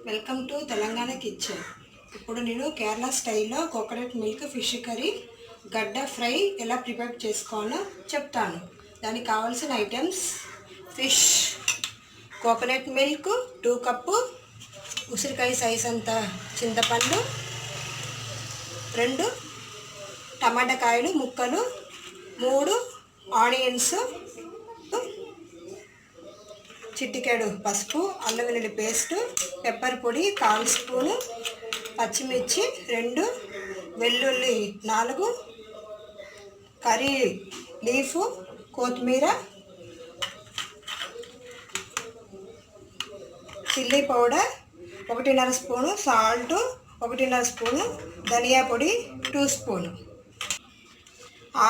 Welcome to Telangana kitchen. ఇప్పుడు నేను కేరళ స్టైల్లో కోకోనట్ మిల్క్ ఫిష్ కర్రీ గడ్డ ఫ్రై ఎలా ప్రిపేర్ చేసుకోవాలో చెప్తాను. దానికి కావాల్సిన items: fish, coconut milk 2 cup, ఉసిరికాయ సైజ్ అంత చింతపండు, 2 టమాటా కాయలు ముక్కలు, 3 ఆనియన్స్, చిటికెడు పసుపు, అల్లం వెల్లుల్లి పేస్టు, పెప్పర్ పొడి 1/4 స్పూను, పచ్చిమిర్చి 2, వెల్లుల్లి 4, కర్రీ లీఫ్, కొత్తిమీర, chilli powder 1.5 spoon, salt 1.5 spoon, ధనియా పొడి 2 స్పూను,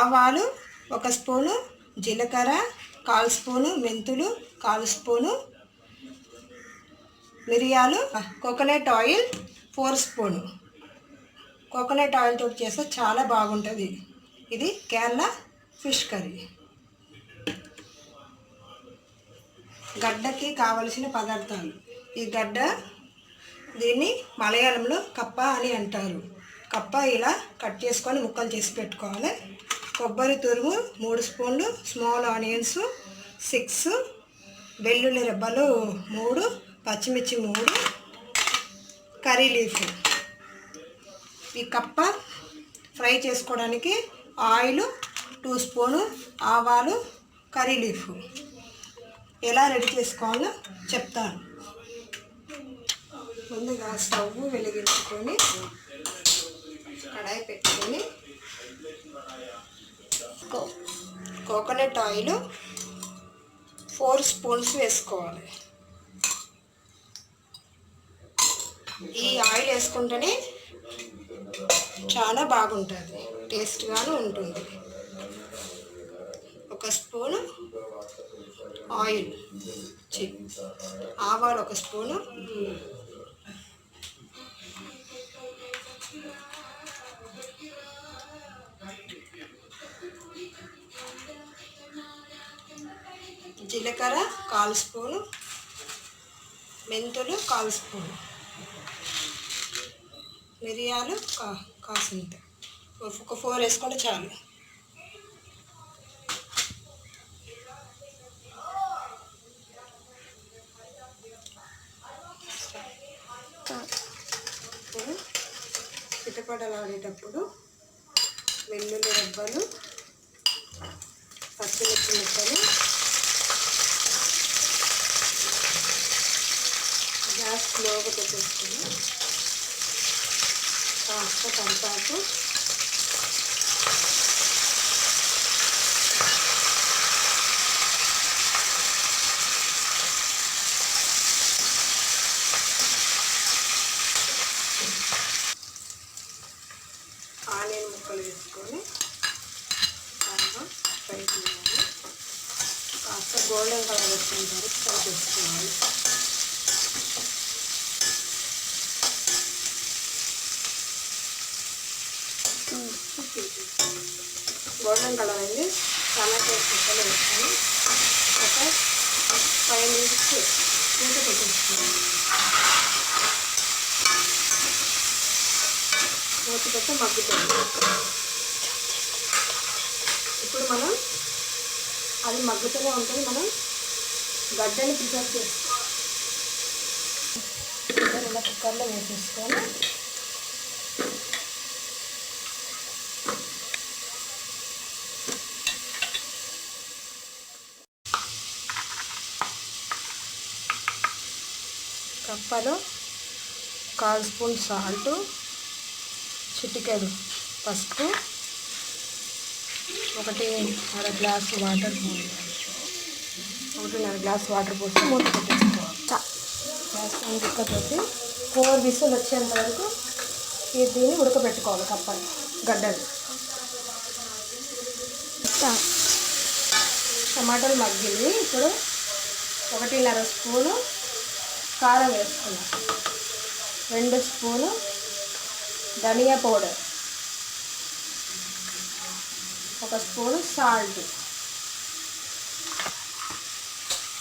ఆవాలు 1 స్పూను, జీలకర్ర 1/4 స్పూను, మెంతులు 1/4 స్పూను, మిరియాలు, coconut oil 4 spoon. Coconut oil తోటి చేస్తే చాలా బాగుంటుంది. ఇది కేరళ ఫిష్ కర్రీ. గడ్డకి కావలసిన పదార్థాలు: ఈ గడ్డ, దీన్ని మలయాళంలో కప్ప అని అంటారు. కప్ప ఇలా కట్ చేసుకొని ముక్కలు చేసి పెట్టుకోవాలి. కొబ్బరి తురుము 3 స్పూన్లు, స్మాల్ ఆనియన్స్ 6, వెల్లుల్లి రెబ్బలు 3, పచ్చిమిర్చి 3, కర్రీ లీఫ్. ఈ కప్ప ఫ్రై చేసుకోవడానికి ఆయిల్ 2 స్పూను, ఆవాలు, కర్రీ లీఫ్. ఎలా రెడీ చేసుకోవాలో చెప్తాను. ముందుగా స్టవ్ వెలిగించుకొని కడాయి పెట్టుకొని కోకోనట్ ఆయిల్ 4 స్పూన్స్ వేసుకోవాలి. ఈ ఆయిల్ వేసుకుంటేనే చాలా బాగుంటుంది, టేస్ట్గాను ఉంటుంది. 1 స్పూను ఆయిల్, ఆవాలు 1 స్పూను, జీలకర్ర 1/4 స్పూను, మెంతులు 1/4 స్పూను, మిరియాలు కాసింత, ఒక 4 వేసుకుంటే చాలు. ఇప్పుడు చిటపటలాడేటప్పుడు వెల్లుల్లి రెబ్బలు, పచ్చిమిర్చి ముక్కలు, గ్యాస్ స్లోగా పెట్టేసుకొని కాస్త కరివేపాకు, ఆనియన్ ముక్కలు వేసుకొని బాగా ఫ్రై చేయాలి. కాస్త గోల్డెన్ కలర్ వచ్చిన వరకు ఫ్రై చేసుకోవాలి. గోల్డెన్ కలర్ అయింది. టమాటో ముక్కలు వేసుకొని ఒక 5 మినిట్స్ మూత పెట్టేసుకోవాలి. మూత పెట్టి మగ్గుతుంది. ఇప్పుడు మనం అది మగ్గుతూనే ఉంటుంది. మనం గడ్డని ప్రిపేర్ చేసుకోవాలి. ఇలా కుక్కర్లో వేసేసుకొని కప్పలో 1/4 స్పూన్ సాల్ట్, చిటికెడు పసుపు, 1.5 గ్లాసు వాటర్, 1.5 గ్లాస్ వాటర్ పోసి మూత పెట్టేసుకోవాలి. గ్యాస్ కుక్కర్తోటి 4 విజిల్ వచ్చేంత వరకు దీన్ని ఉడకబెట్టుకోవాలి. కప్పని గడ్డలు. టమాటాలు మగ్గిలి. ఇప్పుడు 1.5 స్పూను కారం వేసుకున్నాం, 2 స్పూను ధనియా పౌడర్, 1 స్పూను సాల్ట్,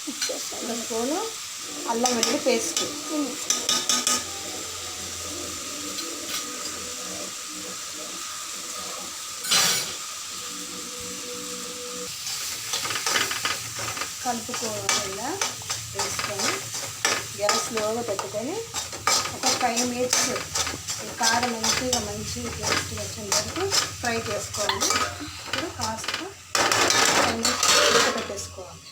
1 స్పూను అల్లం వెల్లుల్లి పేస్ట్, కలుపుకోవాలి. ఇలా వేసుకొని గ్యాస్ స్లోగా పెట్టుకొని ఒక 5 మినిట్స్ ఈ కారం మంచి టేస్ట్ వచ్చే వరకు ఫ్రై చేసుకోవాలి. ఇప్పుడు కాస్త 5 మినిట్స్ పెట్టేసుకోవాలి.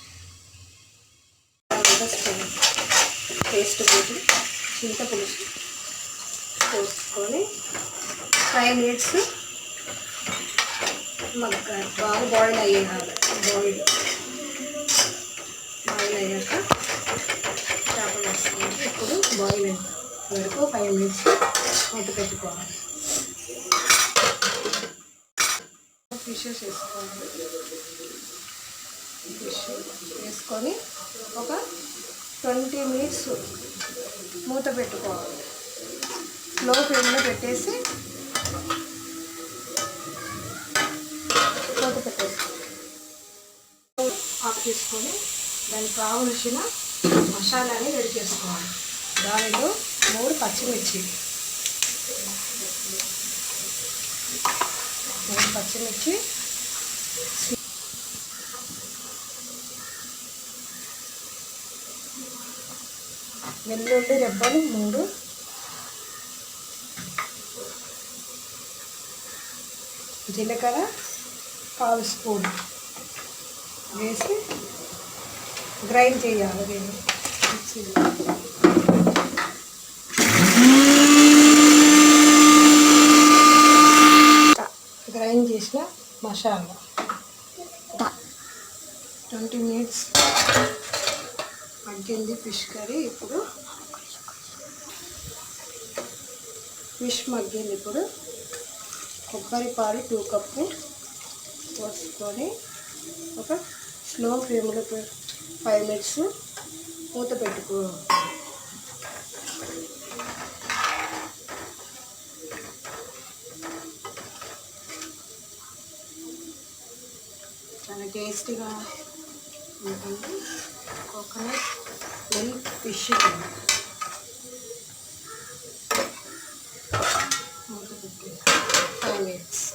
పేస్ట్ పోసి చింతపులుసు పోసుకొని 5 మినిట్స్ బాగా బాయిల్ అయ్యాక చేపలు వేసుకోవాలి. ఇప్పుడు బాయిల్ వరకు 5 మినిట్స్ మూత పెట్టుకోవాలి. ఫిషెస్ వేసుకోవాలి. ఫిష్ వేసుకొని ఒక 20 మినిట్స్ మూత పెట్టుకోవాలి. స్లో ఫ్లేమ్లో పెట్టేసి మూత పెట్టేసుకోవాలి. ఆఫ్ చేసుకొని దానికి కావలసిన మసాలాని రెడీ చేసుకోవాలి. దానిలో 3 పచ్చిమిర్చి, వెల్లుల్లి రెబ్బలు 3, జీలకర్ర 1/4 స్పూన్ వేసి గ్రైండ్ చేయాలి. దీన్ని గ్రైండ్ చేసిన మసాలా 20 మినిట్స్ మగ్గింది ఫిష్ కర్రీ. ఇప్పుడు ఫిష్ మగ్గింది. ఇప్పుడు కొబ్బరి పాలు 2 కప్పు పోసుకొని ఒక స్లో ఫ్లేమ్లో 5 మినిట్స్ మూత పెట్టుకో. చాలా టేస్టీగా ఉంటుంది కోకోనట్ మిల్క్ ఫిష్ కర్రీ. మూత పెట్టి 5 మినిట్స్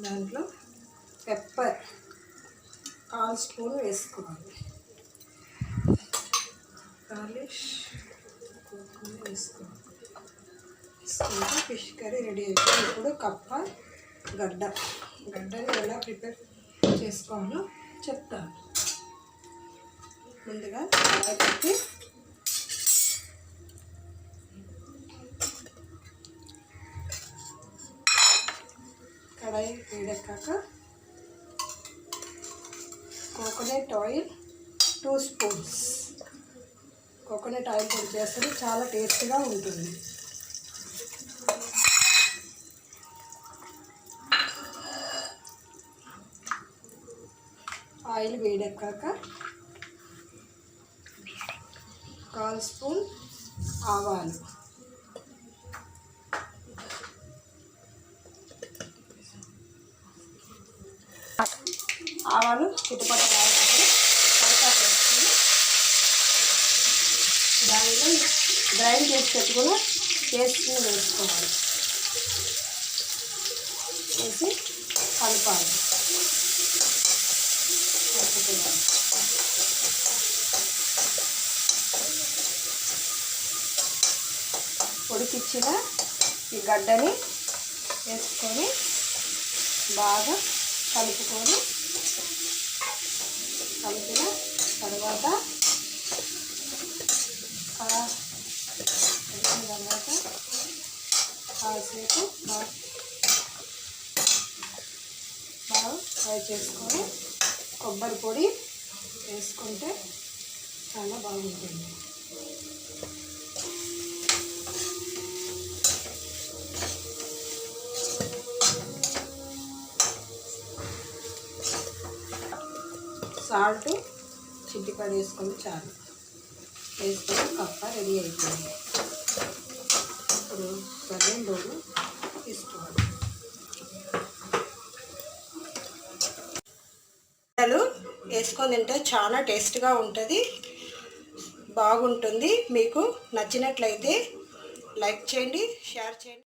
దాంట్లో పెప్పర్ 1/4 స్పూన్ వేసుకోవాలి. గార్లిష్ వేసుకోవాలి. ఫిష్ కర్రీ రెడీ అయిపోయింది. ఇప్పుడు కప్ప గడ్డని ఎలా ప్రిపేర్ చేసుకోవాలో చెప్తాను. ముందుగా కడాయి పెట్టి కడాయి వేడెక్కాక coconut oil 2 spoons. Coconut oil పొడి చేస్తే చాలా టేస్ట్గా ఉంటుంది. ఆయిల్ వేడెక్కాక 1/4 స్పూన్ ఆవాలు, చిట్టుపట్ట వేసుకొని దానిలో గ్రైండ్ చేసి పెట్టుకుని పేస్ట్ని వేసుకోవాలి. వేసి కలపాలి. పొడికిచ్చిన ఈ గడ్డని వేసుకొని బాగా కలుపుకొని కలిపిన తర్వాత కాసేపు బాగా ఫ్రై చేసుకొని కొబ్బరి పొడి వేసుకుంటే చాలా బాగుంటుంది. సాల్ట్ చిటికెడు వేసుకొని చాలు. వేసుకొని కప్ప రెడీ అయిపోయింది. ఇప్పుడు సర్వింగ్ బౌల్ తీసుకోవాలి. వేసుకొని తింటే చాలా టేస్ట్గా ఉంటుంది. బాగుంటుంది. మీకు నచ్చినట్లయితే లైక్ చేయండి, షేర్ చేయండి.